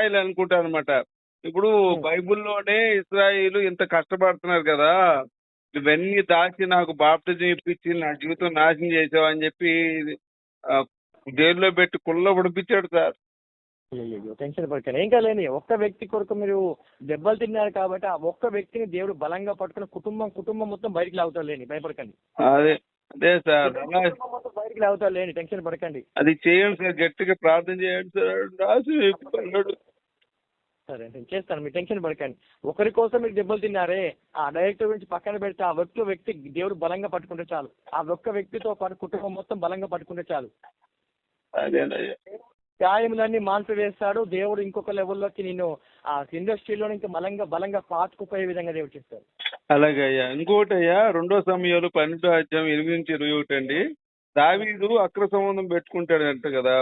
ఇస్రాయిల్ అనుకుంటా అనమాట. ఇప్పుడు ఉమ్, బైబిల్లోనే ఇస్రాయిలు ఇంత కష్టపడుతున్నారు కదా, ఇవన్నీ దాచి నాకు బాప్టిజం ఇప్పించి నా జీవితం నాశనం చేసావు అని చెప్పి ఆ, జైల్లో పెట్టి కుళ్ళ ఉడిపించాడు సార్. అయ్యో టెన్షన్ పడకండి, ఏం కాలేండి. ఒక్క వ్యక్తి కొరకు మీరు దెబ్బలు తిన్నారు కాబట్టి ఆ ఒక్క వ్యక్తిని దేవుడు బలంగా పట్టుకుని కుటుంబం కుటుంబం మొత్తం బయటికి లాగుతాడు లేండి, భయపడకండి. అదే అదే సార్, అలా కుటుంబం మొత్తం బయటికి లాగుతాడు లేండి, టెన్షన్ పడకండి. అది చేయండి సార్, గట్టిగా ప్రార్థన చేయండి సార్. రాసి అయిపోతున్నాడు. సరే నేను చేస్తాను, మీరు టెన్షన్ పడకండి. ఒకరి కోసం మీరు దెబ్బలు తిన్నారే, ఆ డైరెక్టర్ గురించి పక్కన పెడితే ఆ వ్యక్తి దేవుడు బలంగా పట్టుకుంటే చాలు. ఆ ఒక్క వ్యక్తితో పాటు కుటుంబం మొత్తం బలంగా పట్టుకుంటే చాలు. అదేనయ్యా. గాయములన్నీ మాన్పివేస్తాడు దేవుడు. ఇంకొక లెవెల్లోకి నేను ఆ ఇండస్ట్రీలో ఇంకా బలంగా పాతుకుపోయే విధంగా దేవుడు చేస్తాడు. అలాగే అయ్యా. ఇంకోటి అయ్యా, 2 సమయాలు 12:8-21 అండి. దావీదు అక్ర సంబంధం పెట్టుకుంటాడంట కదా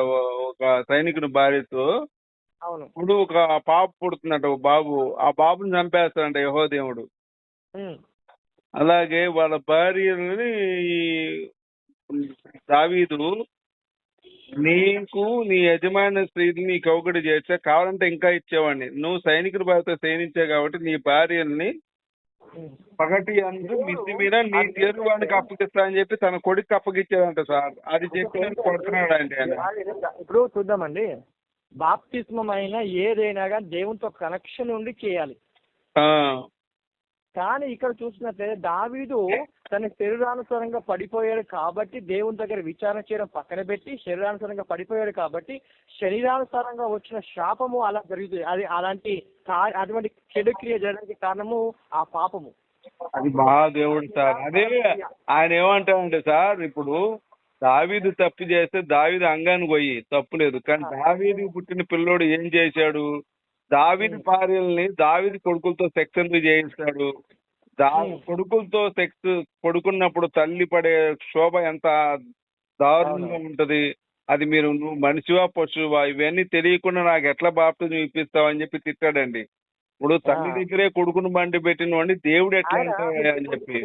ఒక సైనికుని భార్యతో. అవును. ఇప్పుడు ఒక పాప పుడుతుందంట, ఒక బాబు. ఆ బాబుని చంపేస్తాడంట యెహోవా దేవుడు. ఉమ్, అలాగే వాళ్ళ భార్యని ఈ దావీదు, నీకు నీ యజమాని స్త్రీని నీకు ఒకటి చేస్తే కావాలంటే ఇంకా ఇచ్చేవాడిని, నువ్వు సైనికుల భార్యతో సైనించావు కాబట్టి నీ భార్యల్ని ఉమ్. పగటి అందు మిద్ది దేవుడు మీద నీ అది చేరు వాడికి అప్పగిస్తా అని చెప్పి తన కొడుకు అప్పగిచ్చాడంట సార్. అది చెప్పి నేను కొడుతున్నాడు అండి ఆయన. ఇప్పుడు చూద్దామండి, బాప్తిస్మం అయినా ఏదైనా కానీ దేవునితో కనెక్షన్ ఉండి చేయాలి. ఆ, కానీ ఇక్కడ చూసినట్లయితే దావీదు తన శరీరానుసారంగా పడిపోయాడు కాబట్టి దేవుని దగ్గర విచారణ చేయడం పక్కన పెట్టి శరీరానుసారంగా పడిపోయాడు కాబట్టి శరీరానుసారంగా వచ్చిన శాపము అలా జరుగుతుంది. అది అటువంటి చెడు క్రియ జరగడానికి కారణము ఆ పాపము. అది దేవుడు సార్. అదే ఆయన ఏమంటాడంటే సార్, ఇప్పుడు దావీదు తప్పు చేస్తే దావీదు అంగానికి పోయి తప్పు లేదు, కానీ దావీదుకి పుట్టిన పిల్లోడు ఏం చేశాడు? దావీదు భార్యల్ని దావీదు కొడుకులతో సెక్స్ ఎందుకు చేయిస్తాడు? కొడుకులతో సెక్స్ పడుకున్నప్పుడు తల్లి పడే శోభ ఎంత దారుణంగా ఉంటది. అది నువ్వు మనిషివా పశువా ఇవన్నీ తెలియకుండా నాకు ఎట్లా బాప్తిజం ఇప్పిస్తావు అని చెప్పి తిట్టాడండి. ఇప్పుడు తల్లి దగ్గరే కొడుకును బండి పెట్టిన వాడిని దేవుడు ఎట్లా అంటాడు అని చెప్పి.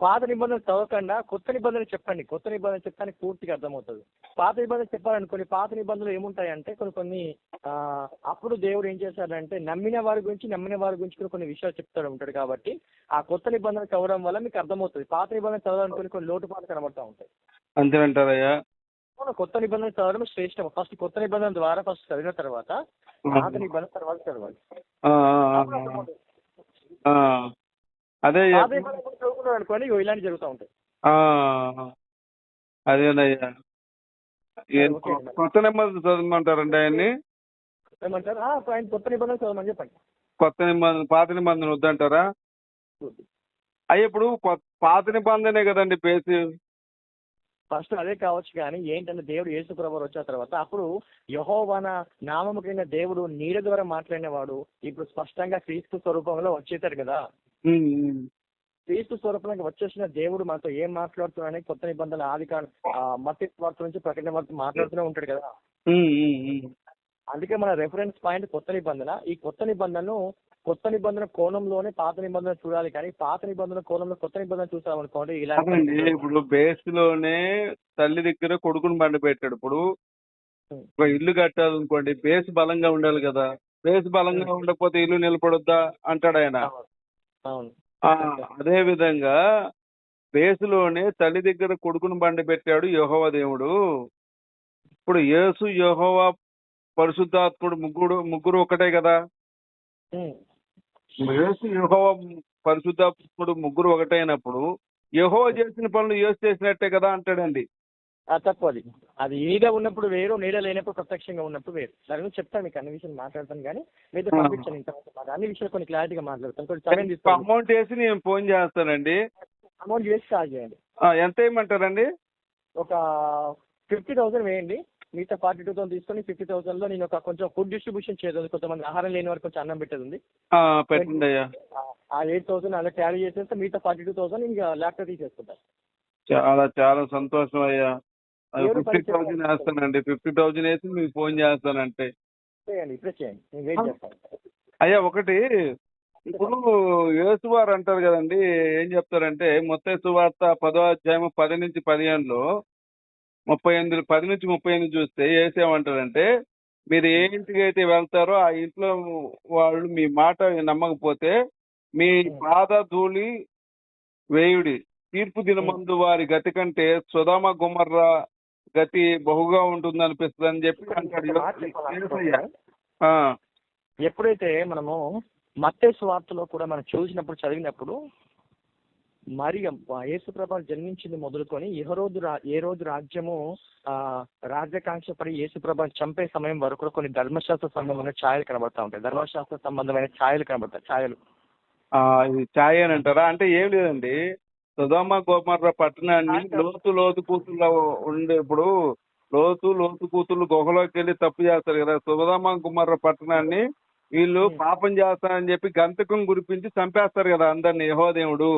పాత నిబంధన చదవకుండా కొత్త నిబంధన చెప్పండి, కొత్త నిబంధన చెప్తానికి పూర్తిగా అర్థమవుతుంది. పాత నిబంధన చెప్పాలనుకోండి, పాత నిబంధనలు ఏముంటాయంటే కొన్ని అప్పుడు దేవుడు ఏం చేశాడంటే నమ్మిన వారి గురించి కూడా కొన్ని విషయాలు చెప్తాడు ఉంటాడు. కాబట్టి ఆ కొత్త నిబంధన చదవడం వల్ల మీకు అర్థమవుతుంది. పాత నిబంధన చదవాలనుకుని కొన్ని లోటుపాట్లు కనబడతా ఉంటాయి. అంతేనంటారయ్యా? కొత్త నిబంధన చదవడం శ్రేష్టం. ఫస్ట్ కొత్త నిబంధన ద్వారా చదివిన తర్వాత పాత నిబంధన తర్వాత చదవాలి. అదే పాత నిబంధన చదువుకున్నాడు అనుకోండి ఇలాంటి జరుగుతూ ఉంటాయి. అదేనయ్యా. కొత్త నిబంధన చదవమంటారండి ఆయన్ని? ఏమంటారు? ఆయన కొత్త నిబంధన చదవమని చెప్పండి. కొత్త నిబంధన పాత నిబంధన వద్దంటారా? అయ్యా ఇప్పుడు పాత నిబంధనే కదండి బేస్. ఫస్ట్ అదే కావచ్చు, కానీ ఏంటంటే దేవుడు యేసు ప్రభువు వచ్చిన తర్వాత అప్పుడు యెహోవా నామము కింద దేవుడు నీడ ద్వారా మాట్లాడినవాడు ఇప్పుడు స్పష్టంగా క్రీస్తు స్వరూపంలో వచ్చేసాడు కదా. క్రీస్తు స్వరూపంగా వచ్చేసిన దేవుడు మనతో ఏం మాట్లాడుతున్నాడని కొత్త నిబంధనల మత్తయి వార్త నుంచి ప్రకటన వార్త మాట్లాడుతూనే ఉంటాడు కదా. అందుకే మన రెఫరెన్స్ పాయింట్ కొత్త నిబంధన. ఈ కొత్త నిబంధన కోణంలోనే పాత నిబంధన చూడాలి, కానీ పాత నిబంధన కోణంలో కొత్త నిబంధన చూసామనుకోండి ఇలాంటి. ఇప్పుడు బేస్ లోనే తల్లి దగ్గర కొడుకుని బండి పెట్టాడు. ఇప్పుడు ఒక ఇల్లు కట్టాలనుకోండి, బేస్ బలంగా ఉండాలి కదా. బేస్ బలంగా ఉండకపోతే ఇల్లు నిలబడొద్దా అంటాడు ఆయన. అవును. అదే విధంగా బేస్ లోనే తల్లి దగ్గర కొడుకుని బండి పెట్టాడు యెహోవా దేవుడు. ఇప్పుడు యేసు యెహోవా పరిశుద్ధాత్ముడు ముగ్గురు ఒకటే కదా. యేసు యెహోవా పరిశుద్ధాత్ముడు ముగ్గురు ఒకటైనప్పుడు యెహోవా చేసిన పనులు యేసు చేసినట్టే కదా అంటాడండి. తప్పు. అది నీడ ఉన్నప్పుడు వేరు, నీడ లేనప్పుడు ప్రత్యక్షంగా ఉన్నప్పుడు వేరు. దాని గురించి చెప్తాను, మీకు అన్ని విషయాలు మాట్లాడతాను, కానీ మీతో పంపించాను ఇంత అన్ని విషయాలు కొన్ని క్లారిటీగా మాట్లాడతాను. అమౌంట్ వేసి నేను ఫోన్ చేస్తానండి. అమౌంట్ వేసి కాల్ చేయండి. ఎంత వేయమంటారండి? ఒక 50,000 వేయండి. మిగతా 42,000 తీసుకొని 50,000 లో నేను కొంచెం ఫుడ్ డిస్ట్రిబ్యూషన్ చేయదు. కొంతమంది ఆహారం లేని వారికి కొంచెం అన్నం పెట్టేది ఉంది. పెట్టండి అయ్యా. ఆ 8,000 అలా క్యారీ చేసేస్తే మిగతా 42,000 ఇంకా ల్యాప్టాప్ తీసేసుకుంటాను. చాలా సంతోషం అయ్యా. 50,000 వేస్తానండి. 50,000 వేసి మీకు ఫోన్ చేస్తానంటే ఇప్పుడే చేయండి, నేను వెయిట్ చేస్తాను. అయ్యా ఒకటి, ఇప్పుడు యేసు వారు అంటారు కదండి, ఏం చెప్తారంటే మత్తయి సువార్త 10వ అధ్యాయం 10-15లో 38 10-38 చూస్తే యేసు ఏమంటారంటే మీరు ఏ ఇంటికి అయితే వెళ్తారో ఆ ఇంట్లో వాళ్ళు మీ మాట నమ్మకపోతే మీ పాద ధూళి వేయుడి. తీర్పు దినమందు వారి గతి కంటే సొదొమ గొమొర్రా గతి బహుగా ఉంటుంది అనిపిస్తుంది అని చెప్పి అంటాడు యేసయ్య. ఆ, ఎప్పుడైతే మనము మత్తయి సువార్తలో కూడా మనం చూసినప్పుడు చదివినప్పుడు మరియం యేసుప్రభు జన్మించింది మొదలుకొని ఏ రోజు రాజ్యము రాజ్యాకాంక్ష పడి యేసుప్రభుని చంపే సమయం వరకు కూడా కొన్ని ధర్మశాస్త్ర సంబంధమైన ఛాయలు కనబడతా ఉంటాయి. ధర్మశాస్త్ర సంబంధమైన ఛాయలు కనబడతాయి. ఛాయలు ఇది ఛాయ అని అంటారా? అంటే ఏం లేదండి, సొదొమ గొమొర్రా పట్టణాన్ని లోతు కూతుల్లో ఉండే ఇప్పుడు లోతు కూతుళ్ళు గుహలోకి వెళ్ళి తప్పు చేస్తారు కదా. సొదొమ గొమొర్రా పట్టణాన్ని వీళ్ళు పాపం చేస్తారని చెప్పి గంతకం గురిపించి చంపేస్తారు కదా అందరిని యెహోవా.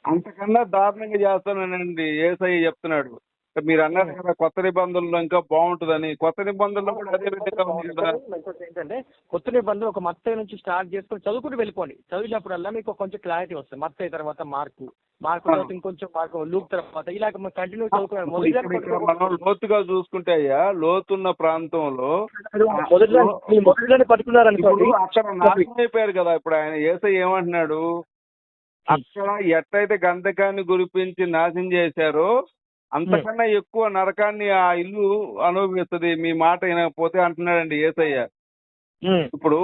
అంతకన్నా దారుణంగా చేస్తానండి యేసయ్య చెప్తున్నాడు. మీరు అన్నారు కదా కొత్త నిబంధనలో ఇంకా బాగుంటుందని. కొత్త నిబంధనలో కూడా అదే విధంగా ఉంది కదా. ఏంటంటే కొత్త నిబంధన ఒక మత్తయి నుంచి స్టార్ట్ చేసుకొని చదువుకుంటూ వెళ్ళిపోండి. చదివినప్పుడల్లా మీకు కొంచెం క్లారిటీ వస్తుంది. మత్తయి తర్వాత మార్కు తర్వాత ఇంకొంచెం లూక్ తర్వాత ఇలాగ కంటిన్యూ చదువుకోవాలి. మనం లోతుగా చూసుకుంటే అయ్యా, లోతున్న ప్రాంతంలో మొదటిలోనే పట్టుకున్నారు అనుకోండి. అక్కడ నాశనం అయిపోయారు కదా. ఇప్పుడు ఆయన యేసయ్య ఏమంటున్నాడు, అక్కడ ఎట్లయితే గంధకాన్ని గురిపించి నాశనం చేశారో అంతకన్నా ఎక్కువ నరకాన్ని ఆ ఇల్లు అనుభవిస్తుంది మీ మాట వినకపోతే అంటున్నాడండి యేసయ్య. ఇప్పుడు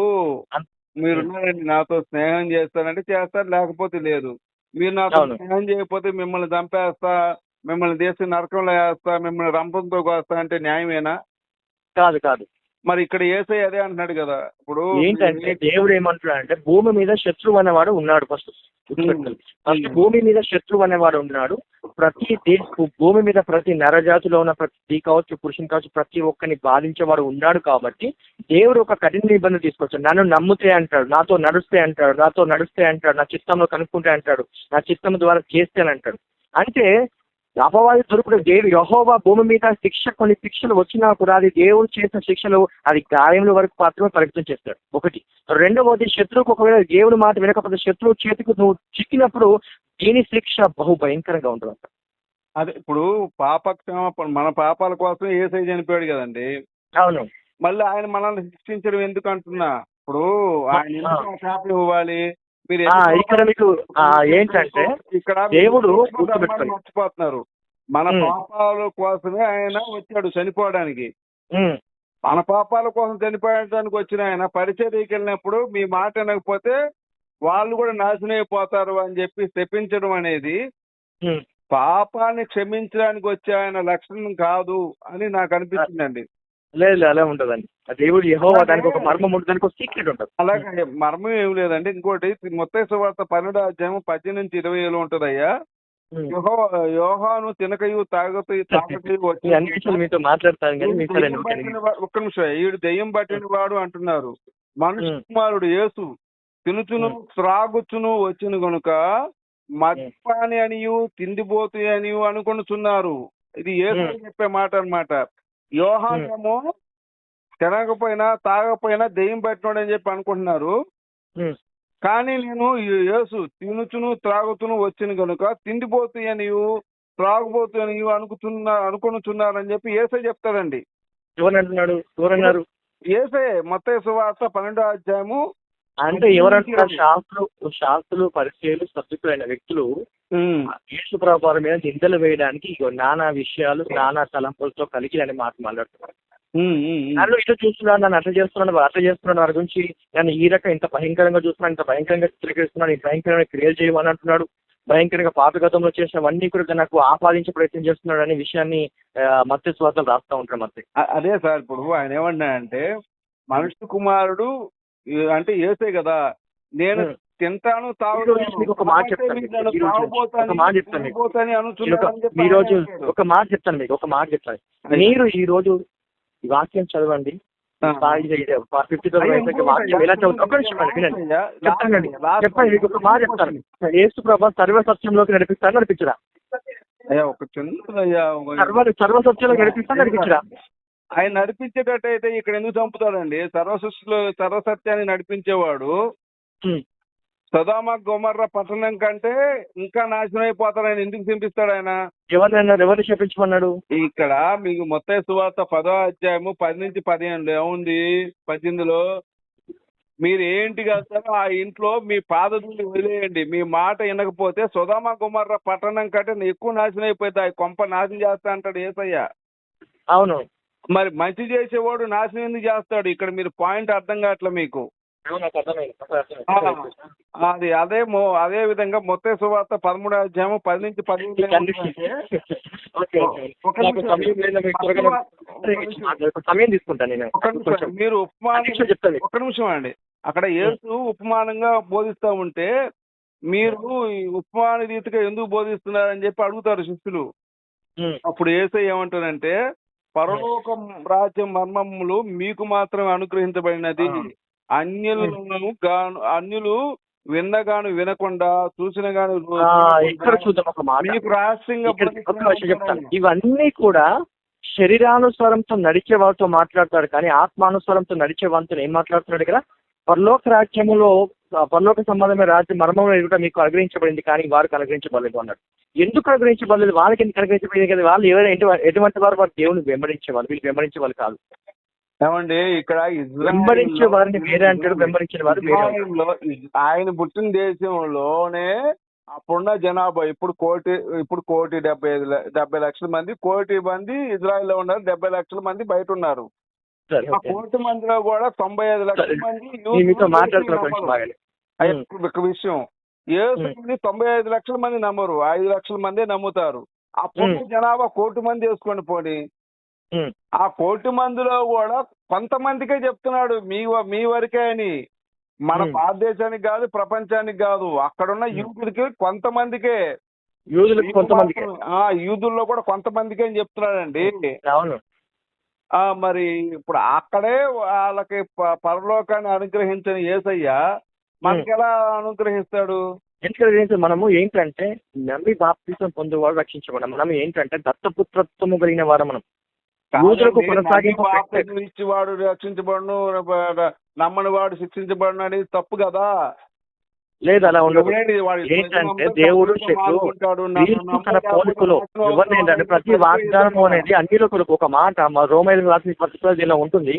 మీరున్నారండి, నాతో స్నేహం చేస్తారంటే చేస్తారు, లేకపోతే లేదు. మీరు నాతో స్నేహం చేయకపోతే మిమ్మల్ని చంపేస్తా, మిమ్మల్ని దేశ నరకంలో వేస్తా, మిమ్మల్ని రంపంతో కోస్తా అంటే న్యాయమేనా? కాదు కాదు. మరి ఇక్కడ యేసయ్య అదే అంటున్నాడు కదా. ఇప్పుడు ఏంటంటే దేవుడు ఏమంటున్నాడు అంటే భూమి మీద శత్రువు అనేవాడు ఉన్నాడు. ఫస్ట్ భూమి మీద శత్రువు అనేవాడు ఉన్నాడు. భూమి మీద ప్రతి నరజాతిలో ఉన్న ప్రతి కావచ్చు, పురుషుని కావచ్చు, ప్రతి ఒక్కరిని బాధించేవాడు ఉన్నాడు. కాబట్టి దేవుడు ఒక కఠిన నిబంధన తీసుకొచ్చాడు. నన్ను నమ్మితే అంటాడు, నాతో నడుస్తే అంటాడు, నా చిత్తంలో కనుక్కుంటే అంటాడు, నా చిత్తం ద్వారా చేస్తేనంటాడు. అంటే అపవాది దొరుకుడు దేవుడు యెహోవా భూమి మీద కొన్ని శిక్షలు వచ్చినా కూడా అది దేవుడు చేసిన శిక్షలు అది గాయముల వరకు మాత్రమే పరిమితం చేస్తాడు. ఒకటి. రెండవది, శత్రువుకు ఒకవేళ దేవుడు మాట వినకపోతే శత్రువు చేతికి నువ్వు చిక్కినప్పుడు దీని శిక్ష బహు భయంకరంగా ఉంటుంది. అదే ఇప్పుడు మన పాపాల కోసం యేసయ్య చనిపోయాడు కదండి. అవును. మళ్ళీ ఆయన మనల్ని శిక్షించడం ఎందుకు అంటున్నా? ఇప్పుడు ఆయన శాపం ఇవ్వాలి. మీరు ఇక్కడ మీకు ఏంటంటే ఇక్కడ దేవుడు మర్చిపోతున్నారు. మన పాపాల కోసమే ఆయన వచ్చాడు చనిపోవడానికి. మన పాపాల కోసం చనిపోయడానికి వచ్చిన ఆయన పరిచర్యకి వెళ్ళినప్పుడు మీ మాట వినకపోతే వాళ్ళు కూడా నాశనం అయిపోతారు అని చెప్పి శపించడం అనేది పాపాన్ని క్షమించడానికి వచ్చే ఆయన లక్షణం కాదు అని నాకు అనిపిస్తుందండి. లేదు, అలా ఉంటదండి. దేవుడు యెహోవా దానికి ఒక మర్మం ఉంటుంది, దానికి ఒక సీక్రెట్ ఉంటుంది. అలాగే మర్మం ఏం లేదండి. ఇంకోటి మత్తయి సువార్త 12:18-20 ఉంటదయ్యా. యోహాను తినకయు తాగకయు మీతో మాట్లాడతాను. ఒక్క నిమిషం. ఈడు దెయ్యం పట్టిన వాడు అంటున్నారు. మనుష్య కుమారుడు యేసు తినుచును త్రాగుచును వచ్చిన గనుక మద్యపాని అనియు తిండిపోతు అనియు అనుకొనుచున్నారు. ఇది యేసు చెప్పే మాట అన్నమాట. యోహానేమో తినకపోయినా తాగకపోయినా దెయ్యం పట్టినోడు అని చెప్పి అనుకుంటున్నారు. కానీ నేను యేసు తినుచును త్రాగుతును వచ్చిన కనుక తిండిపోతు అనియు త్రాగుబోతు అనియు అనుకొనుచున్నారని చెప్పి యేసయ్య చెప్తాడండి. ఎవరన్నారు? యేసయ్య. మత్తయి సువార్త 12వ అంటే ఎవరంటున్నారు? శాస్త్రులు పరిచయులు సభ్యులైన వ్యక్తులు యేసు ప్రభువారి మీద నిందలు వేయడానికి నానా విషయాలు నానా తలంపులతో కలిగి అని మాట మాట్లాడుతున్నారు. నన్ను ఇట్లా చూస్తున్నాను, నన్ను అట్లా చేస్తున్నాను, వారి గురించి నన్ను ఈ రకం ఇంత భయంకరంగా చూస్తున్నాను, ఇంత భయంకరంగా చిత్రీకరిస్తున్నాను, ఈ భయంకరమైన క్రియలు చేయమని అంటున్నాడు. భయంకరంగా పాపగతంలో చేసినవన్నీ కూడా నాకు ఆపాదించే ప్రయత్నం చేస్తున్నాడు అనే విషయాన్ని మత్తయి సువార్తలో రాస్తా ఉంటారు. మత్తయి అదే సార్. ఇప్పుడు ఆయన ఏమన్నాడంటే మనుష్య కుమారుడు అంటే యేసే కదా, నేను తింటాను తాగుతాను. ఒక మాట చెప్తాను మీరు ఈ రోజు ఈ వాక్యం చదవండి. 50,000 వాక్యం ఎలా చదువుతారు? చెప్తానండి. చెప్పండి. మీకు ఒక మాట చెప్తాను. యేసు ప్రభు సర్వసత్యంలోకి నడిపిస్తారా? సర్వసత్యంలోకి నడిపిస్తారా? ఆయన నడిపించేటట్టయితే ఇక్కడ ఎందుకు చంపుతాడండి? సర్వసత్యాన్ని నడిపించేవాడు సొదొమ గొమొర్రా పట్టణం కంటే ఇంకా నాశనం అయిపోతారు. ఆయన ఎందుకు చింపిస్తాడు ఆయన? ఎవరిని చెప్పించమన్నాడు? ఇక్కడ మీకు మత్తయి సువార్త 10వ అధ్యాయము 10 నుంచి 15 ఏముంది? 18లో మీరు ఏంటి చేస్తారో ఆ ఇంట్లో మీ పాదధూళి వదిలేయండి. మీ మాట వినకపోతే సొదొమ గొమొర్రా పట్టణం కంటే ఎక్కువ నాశనం అయిపోతాయి. కొంప నాశనం చేస్తా అంటాడు యేసయ్య. అవును. మరి మంచి చేసేవాడు నాశనం ఎందుకు చేస్తాడు? ఇక్కడ మీరు పాయింట్ అర్థం కావట్లే మీకు. నాకు అర్థమైంది. అదే విధంగా మత్తయి సువార్త 13వ అధ్యాయము 10 నుంచి 15 ఏముందంటే, సమయం తీసుకుంటాను నేను. మీరు ఉపమానం చెప్తాను. ఒక్క నిమిషం అండి. అక్కడ యేసు ఉపమానంగా బోధిస్తా ఉంటే మీరు ఈ ఉపమాన రీతిగా ఎందుకు బోధిస్తున్నారని చెప్పి అడుగుతారు శిష్యులు. అప్పుడు యేసయ్య ఏమంటారంటే, పరలోకం రాజ్యం మర్మములు మీకు మాత్రమే అనుగ్రహించబడినది. అన్యులు విన్నగాను వినకుండా చూసిన గాను ఇక్కడ చూద్దాం ఒక మాట. మీకు రహస్యంగా చెప్తాను. ఇవన్నీ కూడా శరీరానుసారంతో నడిచే వాళ్ళతో మాట్లాడతాడు, కానీ ఆత్మానుసారంతో నడిచే వాళ్ళతో ఏం మాట్లాడుతున్నాడు ఇక్కడ? పరలోక రాజ్యములో పరలోక సంబంధమైన రాజ్యం మర్మంలో ఎదుట మీకు అనుగ్రహించబడింది, కానీ వారికి అనుగ్రహించబడలేదు అన్నాడు. ఎందుకు అనుగ్రహించబడలేదు? వాళ్ళకి ఎందుకు అనుగ్రహించబడింది కదా? వాళ్ళు ఎటువంటి వారు? వారు దేవుని వెంబడించే వాళ్ళు, వీళ్ళు వెంబడించే వాళ్ళు కాదు. ఏమండి ఇక్కడ వెంబడించే వారిని వేరే అంటాడు, వెంబడించిన వారు వేరే. ఆయన పుట్టిన దేశంలోనే అప్పుడున్న జనాభా ఇప్పుడు 1,70 లక్షల మంది, 1,00,000 మంది ఇజ్రాయెల్లో ఉన్నారు, 70 లక్షల మంది బయట ఉన్నారు. ఆ 1,00,000 మందిలో కూడా 95 లక్షల మంది ఒక విషయం. యేసుని 95 లక్షల మంది నమ్మరు, 5 లక్షల మందే నమ్ముతారు. అప్పుడు జనాభా 1,00,000 మంది వేసుకొని పోని, ఆ 1,00,000 మందిలో కూడా కొంతమందికే చెప్తున్నాడు మీ వరకే అని. మన భారతదేశానికి కాదు, ప్రపంచానికి కాదు, అక్కడున్న యూదులకి కొంతమందికే, యూదుల్లో కూడా కొంతమందికే అని చెప్తున్నాడండి. మరి ఇప్పుడు అక్కడే వాళ్ళకి పరలోకాన్ని అనుగ్రహించని యేసయ్య మనకి ఎలా అనుగ్రహిస్తాడు? ఎందుకంటే మనము ఏంటంటే నమ్మి బాప్తిసం పొందేవాడు రక్షించబడం. మనం ఏంటంటే దత్తపుత్రత్వము కలిగిన వారు. మనం ఇచ్చివాడు రక్షించబడును, నమ్మని వాడు శిక్షించబడును అనేది తప్పు కదా? లేదు, అలా ఉండదు. ఏంటంటే దేవుడు తన పోలికలో ఎవరిని ప్రతి వాగ్దానము అనేది అన్నిల కొరకు ఒక మాట రోమేయులకు రాసిన పత్రికలో ఉంటుంది.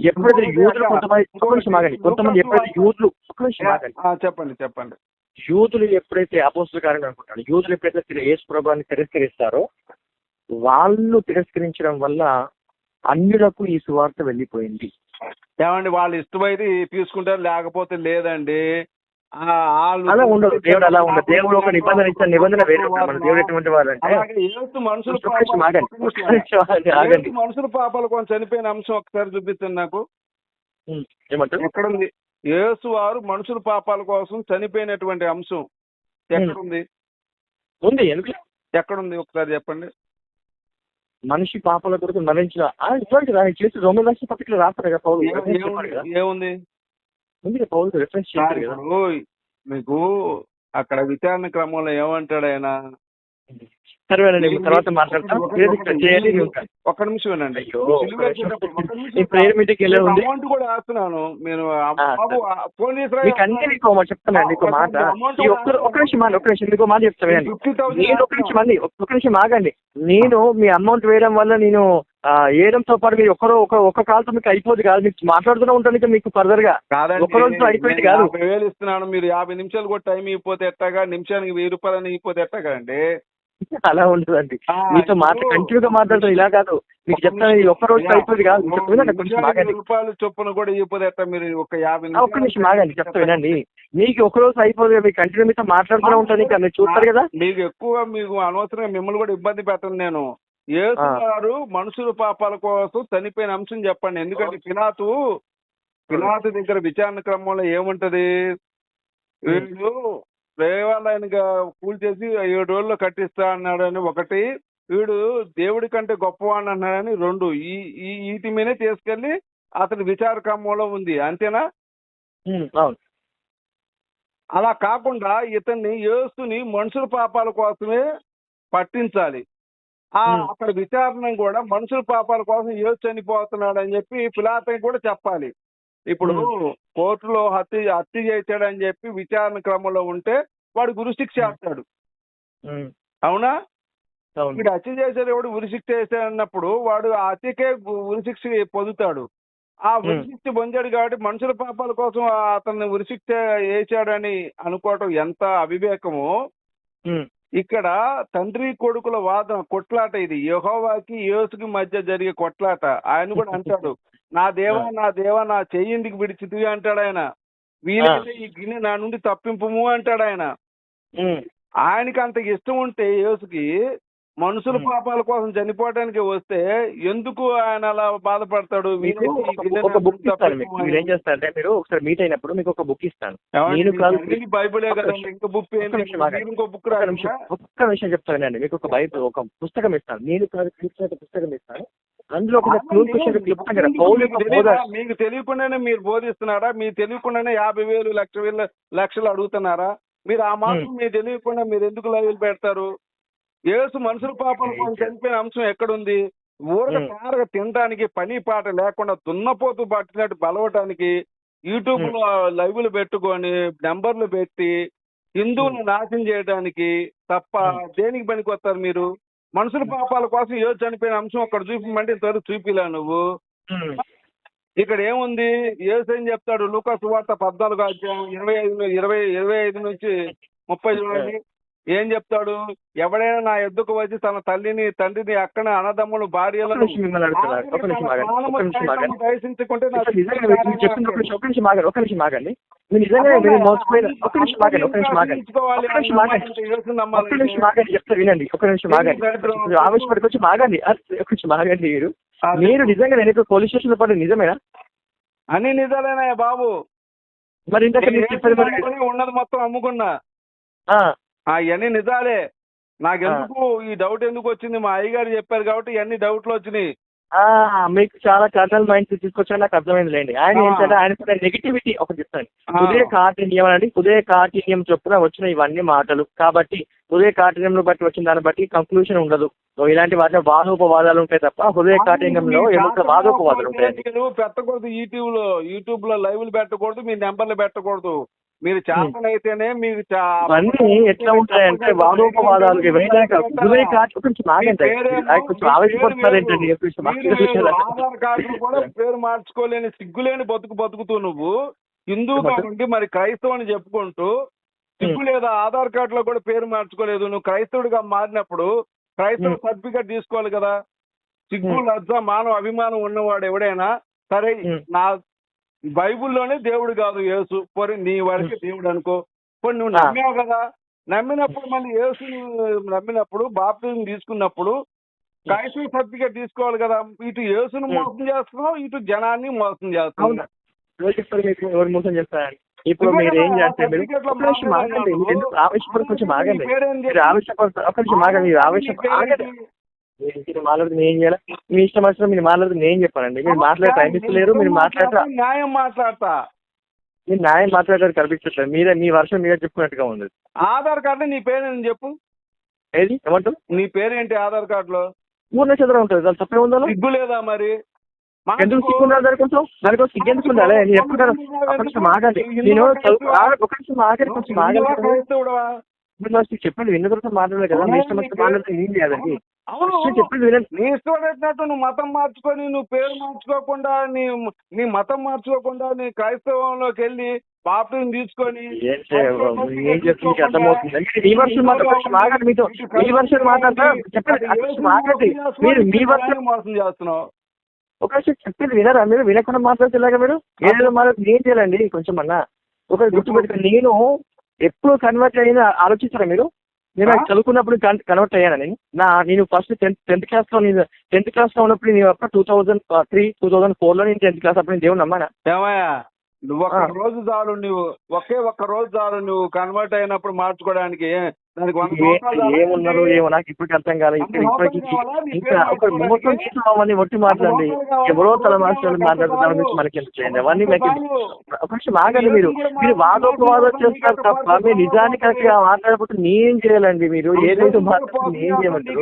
ఎప్పుడైతే యూదులు కొంతమంది ఎప్పుడైతే యూదులు చెప్పండి యూదులు ఎప్పుడైతే అపోస్తల కార్యం అనుకుంటారు, యూదులు ఎప్పుడైతే యేసు ప్రభువుని తిరస్కరిస్తారో వాళ్ళు తిరస్కరించడం వల్ల అన్యులకు ఈ సువార్త వెళ్ళిపోయింది. ఏమండి వాళ్ళు ఇష్టమైతే తీసుకుంటారు, లేకపోతే లేదండి. అలా ఉండదు. దేవుడు అలా ఉండదు. దేవుడు ఒక నిబంధన ఇచ్చిన నిబంధన వేరే. దేవుడు ఎటువంటి వారు అంటే మనుషుల పాపాల కోసం చనిపోయిన అంశం ఒకసారి చూపిస్తుంది నాకు. ఏమంటారు? ఎక్కడుంది? యేసు వారు మనుషుల పాపాల కోసం చనిపోయినటువంటి అంశం ఎక్కడుంది? ఉంది. ఎందుకు ఎక్కడుంది ఒకసారి చెప్పండి. మనిషి పాపాల కొరకు మరణించిన చేసి రోమన్ రాష్ట్ర పత్రికలు రాస్తారు కదా పౌలు. ఏముంది? పౌలు రిఫరెన్స్ చేశారు కదా. మీకు అక్కడ విచారణ క్రమంలో ఏమంటాడు ఆయన? తర్వాత మాట్లాడతాం. ఒక్క నిమిషం వినండి. ప్రేయర్ మీటింగ్ వెళ్ళే ఉంది. అమౌంట్ కూడా వేస్తున్నాను నేను. చెప్తానండి ఇంకో మాట. ఒక నిమిషం ఇంకో మాట చెప్తానండి. నేను ఒక నిమిషం ఆగండి. నేను మీ అమౌంట్ వేయడం వల్ల నేను వేయడంతో పాటు మీరు ఒక్క కాల్తో మీకు అయిపోదు కాదు, మీకు మాట్లాడుతూనే ఉంటాను మీకు ఫర్దర్ గా. ఒక రోజుతో అయిపోయింది కాదు. 50,000 ఇస్తున్నాను, మీరు 50 నిమిషాలు కూడా టైం ఇవ్వకపోతే ఎట్టాగా? నిమిషానికి 1000 రూపాయలని ఇవ్వకపోతే ఎట్టాగా అండి? అలా ఉండదండి. మీతో కంటిన్యూగా మాట్లాడతాను. ఇలా కాదు, మీకు చెప్తాను. ఒక్క రోజు అయిపోయింది కాదు. రూపాయలు చొప్పున కూడా ఇవ్వకపోతే ఎట్టా? మీరు ఒక 50 ఒక్క నిమిషం ఆగండి, చెప్తా వినండి. మీకు ఒక రోజు అయిపోదు, మీకు కంటిన్యూ మీతో మాట్లాడుతూనే ఉంటాను. ఇంకా మీరు చూస్తారు కదా. మీకు అనవసరంగా మిమ్మల్ని కూడా ఇబ్బంది పెట్టను నేను. యేసు గారు మనుషుల పాపాల కోసం చనిపోయిన అంశం చెప్పండి. ఎందుకంటే పిలాతు దగ్గర విచారణ క్రమంలో ఏముంటది? వీళ్ళు దేవాలయానికి కూల్చేసి 7 రోజుల్లో కట్టిస్తా అన్నాడని ఒకటి, వీడు దేవుడి కంటే గొప్పవాడిని అన్నాడని 2. వీటి మీదే తీసుకెళ్లి అతని విచార క్రమంలో ఉంది. అంతేనా? అలా కాకుండా ఇతన్ని యేసుని మనుషుల పాపాల కోసమే పట్టించాలి. అక్కడ విచారణ కూడా మనుషుల పాపాల కోసం యేసు చనిపోతున్నాడు అని చెప్పి పిలాతుకి కూడా చెప్పాలి. ఇప్పుడు కోర్టులో హత్య చేశాడని చెప్పి విచారణ క్రమంలో ఉంటే వాడు ఉరిశిక్ష చేస్తాడు. అవునా? వీడు హత్య చేశాడు, ఎవడు ఉరిశిక్ష చేశాడన్నప్పుడు వాడు ఆ హత్యకే ఉరిశిక్ష పొందుతాడు. ఆ ఉరిశిక్ష పొందాడు కాబట్టి మనుషుల పాపాల కోసం అతన్ని ఉరిశిక్ష వేశాడని అనుకోవటం ఎంత అవివేకమో. ఇక్కడ తండ్రి కొడుకుల వాదన కొట్లాట, ఇది యెహోవాకి యేసుకి మధ్య జరిగే కొట్లాట. ఆయన కూడా అంటాడు, నా దేవా నా చెయ్యిందికి విడిచితివి అంటాడు ఆయన. వీలైతే ఈ గిన్నె నా నుండి తప్పింపుము అంటాడు ఆయన. ఆయనకి అంత ఇష్టం ఉంటే యేసుకి మనుషుల పాపాల కోసం చనిపోవడానికి వస్తే ఎందుకు ఆయన అలా బాధపడతాడు? ఒక బుక్ ఇస్తాను మీకు. మీరు ఏం చేస్తారంటే, మీరు ఒకసారి మీట్ అయినప్పుడు మీకు ఒక బుక్ ఇస్తాను. బైబిలే కదా, ఇంకా బుక్ ఇంకో బుక్ ఒక్క విషయం చెప్తానండి. మీకు ఒక బైబిల్, ఒక పుస్తకం ఇస్తాను. నేను కాదు పుస్తకం ఇస్తాను. అందులో మీకు తెలియకుండానే మీరు బోధిస్తున్నారా? మీకు తెలియకుండానే 50,000 లక్షలు అడుగుతున్నారా? మీరు ఆ మాత్రం మీకు తెలియకుండా మీరు ఎందుకు లైవ్లు పెడతారు? యేసు మనుషుల పాపం కోసం చనిపోయిన అంశం ఎక్కడుంది? ఊరక పారగా తినడానికి పని పాట లేకుండా దున్నపోతూ పట్టినట్టు బలవటానికి యూట్యూబ్ లో లైవ్లు పెట్టుకొని నెంబర్లు పెట్టి హిందువులను నాశనం చేయడానికి తప్ప దేనికి పనికొస్తారు మీరు? మనుషుల పాపాల కోసం యేసు చనిపోయిన అంశం అక్కడ చూపించమంటే ఇంతవరకు చూపిలా నువ్వు. ఇక్కడ ఏముంది? యేసు ఏం చెప్తాడు? లూకా సువార్త 14:25 నుంచి 30 చూడండి. ఏం చెప్తాడు? ఎవడైనా నా ఎద్దుకు వచ్చి తన తల్లిని తండ్రిని అక్కడ అన్నదమ్ములు భార్యలను దయచించుకుంటే ఆవేశపడికొచ్చి మాగండి. మీరు నిజంగా నేను పోలీస్ స్టేషన్ లో పడి నిజమేనా? అన్ని నిజాలేనా బాబు? మరి ఉన్నది మొత్తం అమ్ముకున్నా అవన్నీ నిజాలే. నాకెందుకు ఈ డౌట్ ఎందుకు వచ్చింది? మా అయ్యగారు చెప్పారు కాబట్టి ఇవన్నీ డౌట్లు వచ్చినాయి. మీకు చాలా కర్నల్ మైండ్స్ తీసుకొచ్చా నాకు అర్థమైంది లేండి. ఆయన ఏంటంటే ఆయన నెగిటివిటీ ఒకటి చెప్తాను. ఉదయ కాఠిన్యం అని ఉదయ కాఠిన్యం చొప్పున వచ్చిన ఇవన్నీ మాటలు కాబట్టి హృదయ కాఠిన్యం బట్టి వచ్చిన దాన్ని బట్టి కంక్లూషన్ ఉండదు. ఇలాంటి వాటిలో వాదోపవాదాలు ఉంటాయి తప్ప హృదయ కాఠిన్యంలో ఏమో వాదోపవాదాలు ఉంటాయండి. పెట్టకూడదు యూట్యూబ్ లో లైవ్లు పెట్టకూడదు, మీ నెంబర్లు పెట్టకూడదు. మీరు చేతనైతేనే మీకు అన్నీ ఎట్లా ఉంటాయంటే వాదోపవాదాలు ఆధార్ కార్డు కూడా పేరు మార్చుకోలేని సిగ్గులేని బతుకుతూ నువ్వు హిందువుగా ఉండి మరి క్రైస్తవుని చెప్పుకుంటూ సిగ్గు లేదా? ఆధార్ కార్డు లో కూడా పేరు మార్చుకోలేదు. నువ్వు క్రైస్తవుడిగా మారినప్పుడు క్రైస్తవ సర్టిఫికేట్ తీసుకోవాలి కదా. సిగ్గు లజ్జ మానవ అభిమానం ఉన్నవాడు ఎవడైనా సరే, నా బైబుల్లోనే దేవుడు కాదు యేసు, పోనీ నీ వరకు దేవుడు అనుకో, పోనీ నువ్వు నమ్మావు కదా. నమ్మినప్పుడు మళ్ళీ యేసు నమ్మినప్పుడు బాప్టిజం తీసుకున్నప్పుడు క్రైస్తవ సర్టిఫికేట్ తీసుకోవాలి కదా. ఇటు యేసును మోసం చేస్తున్నావు, ఇటు జనాన్ని మోసం చేస్తున్నావు. ఎవరు మోసం చేస్తారని ఇప్పుడు మీరు ఏం చేస్తారు? మీరు ఆవేశపడి కొంచెం ఆగండి. మీరు మాట్లాడుతుంది ఏం చేయాలి? మీ ఇష్టం వచ్చిన మీరు మాట్లాడుతుంది ఏం చెప్పాలండి? మీరు మాట్లాడే టైం ఇస్తలేరు. మీరు మాట్లాడతా న్యాయం మాట్లాడతా, మీరు న్యాయం మాట్లాడారు కనిపించట్లేదు. మీరే మీ వర్షం మీరే చెప్పుకున్నట్టుగా ఉంది. ఆధార్ కార్డు నీ పేరేంటి చెప్పు? ఏది ఏమంటారు? నీ పేరేంటి ఆధార్ కార్డు లో? 3 నక్షత్రం ఉంటుంది. దాని తప్పే ఉందా? సిగ్గు లేదా మరి? ఎందుకు సిగ్గుండాలి? దానికోసం సిగ్గు ఎందుకు ఉండాలి? నేను ఎప్పుడు కొంచెం ఆగండి. నేను ఒక నిమిషం ఆగండి, కొంచెం ఆగండి. చెప్పండి విన్న తర్వాత మాట్లాడలేదు కదా. మీ ఇష్టం వచ్చి మాట్లాడితే ఏం చేయాలండి? చెప్పింది వినండి. నీ ఇష్టం వచ్చినట్టు నువ్వు మతం మార్చుకొని నువ్వు పేరు మార్చుకోకుండా నీ మతం మార్చుకోకుండా నీ క్రైస్తవంలోకి వెళ్ళి బాప్టిజం తీసుకొని ఏం చెప్తుంది అర్థమవుతుంది. మీ వర్షం మాట్లాడతా మీతో మీ వర్షం మాట్లాడతా చెప్పండి. మాట్లాడి మీరు మీ వర్షం మోసం చేస్తున్నావు. ఒక చెప్పేది వినరా? మీరు వినకుండా మాట్లాడుతున్నాగా మీరు ఏదో మాట్లాడుతుంది ఏం చేయాలండి? కొంచెం అన్నా ఒకటి గుర్తుపెట్టుకుని, నేను ఎప్పుడు కన్వర్ట్ అయినా ఆలోచిస్తారా మీరు? నేను చదువుకున్నప్పుడు కన్వర్ట్ అయ్యాను. నేను ఫస్ట్ 10th క్లాస్ లో ఉన్నప్పుడు నేను 2003, 2004 లో నేను 10th క్లాస్ అప్పుడు నేను దేవుడు నమ్మానా? ఏమయ్యా నువ్వు ఒక్క రోజు చాలు, ఒక్క రోజు చాలు నువ్వు కన్వర్ట్ అయినప్పుడు మార్చుకోవడానికి. ఏమున్నారు ఏమో నాకు ఇప్పటికి అర్థం కాలేదు. ఇంకా ఒక ముహూర్తం అవన్నీ ఒట్టి మాట్లాడండి. ఎవరో తల మాట్లాడి మాట్లాడుతున్న గురించి మనకి ఎందుకు చేయండి అవన్నీ. ఒక నిమిషం ఆగండి. మీరు వాదోపవాదం చేస్తారు తప్ప మీరు నిజానికి కరెక్ట్ గా మాట్లాడకపోతే నేనేం చేయాలండి? మీరు ఏదైతే మాట్లాడుతుంది ఏం చేయమంటారు?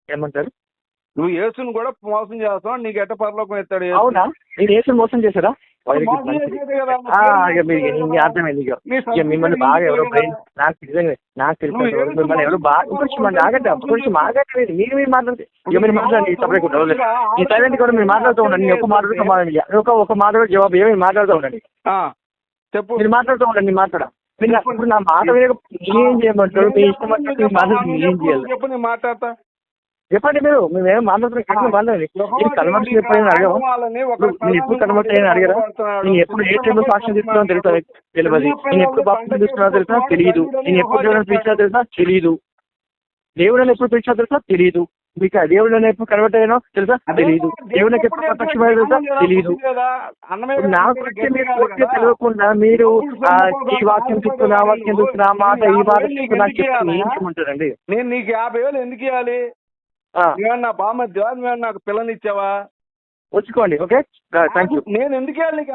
ఏమంటారు? నువ్వు యేసుని కూడా మోసం చేస్తావు, నీకు ఎట్ట పరలోకం ఎత్తాడు యేసు? అవునా? మీరు యేసుని మోసం చేశారా? వెరీ గుడ్, మోసం మంచిది. చేసేదే కదా. ఇక మీకు అర్థమైంది. ఇక మిమ్మల్ని బాగా ఎవరో బ్రెయిన్, నాకు తెలిసిన మిమ్మల్ని ఎవరు బాగా కొంచెం మంది ఆగండి, కొంచెం ఆగండి. మీరు మాట్లాడితే ఇక మీరు మాట్లాడండి, సపరేట్ ఈ సైలెంట్ కూడా మీరు మాట్లాడుతూ ఉండండి. ఒక మాట ఒక మాట జవాబు ఏమి మాట్లాడుతూ ఉండండి. చెప్పు. మీరు మాట్లాడుతూ ఉండండి. మీరు ఇప్పుడు నా మాట మీద ఏం చేయమంటారు? మీ ఇష్టం అంటే మాట్లాడుతూ ఏం చేయాలి చెప్పు, నేను మాట్లాడతా. చెప్పండి. మేమేం మాట్లాడుతున్నాం? కన్వర్షన్ ఎప్పుడైనా అడగము. నేను ఎప్పుడు కన్వర్ట్ అయినా అడిగారా? నేను ఎప్పుడు ఏ టైంలో సాక్ష్యం తీసుకున్నానో తెలుసా? తెలియదు. నేను ఎప్పుడు బాప్టిజం తీసుకున్నానో తెలుసా? తెలియదు. నేను ఎప్పుడు దేవుడిని పిలిచినా తెలుసా? తెలియదు. దేవుడిని ఎప్పుడు పిలిచినా తెలుసా? తెలియదు. మీకు దేవుడిని ఎప్పుడు కన్వర్ట్ అయినా తెలుసా? తెలియదు. దేవునికి ఎప్పుడు ప్రత్యక్షమైన తెలుసా? తెలియదు. నా గురించి మీరు పూర్తిగా తెలియకుండా మీరు ఈ వాక్యం తీసుకున్నా, ఆ వాక్యం తీసుకున్నా, ఆ మాట ఈ మాట తీసుకున్నా చెప్తే ఏం చేయమంటారండి? నేను నీకు 50,000 ఎందుకు ఇవ్వాలి? నువ్వేమన్నా బామద్దా? నువ్వేమన్నా నాకు పిల్లనిచ్చావా? వచ్చుకోండి. Okay, thank you. నేను ఎందుకు ఇవ్వాలి నీకు?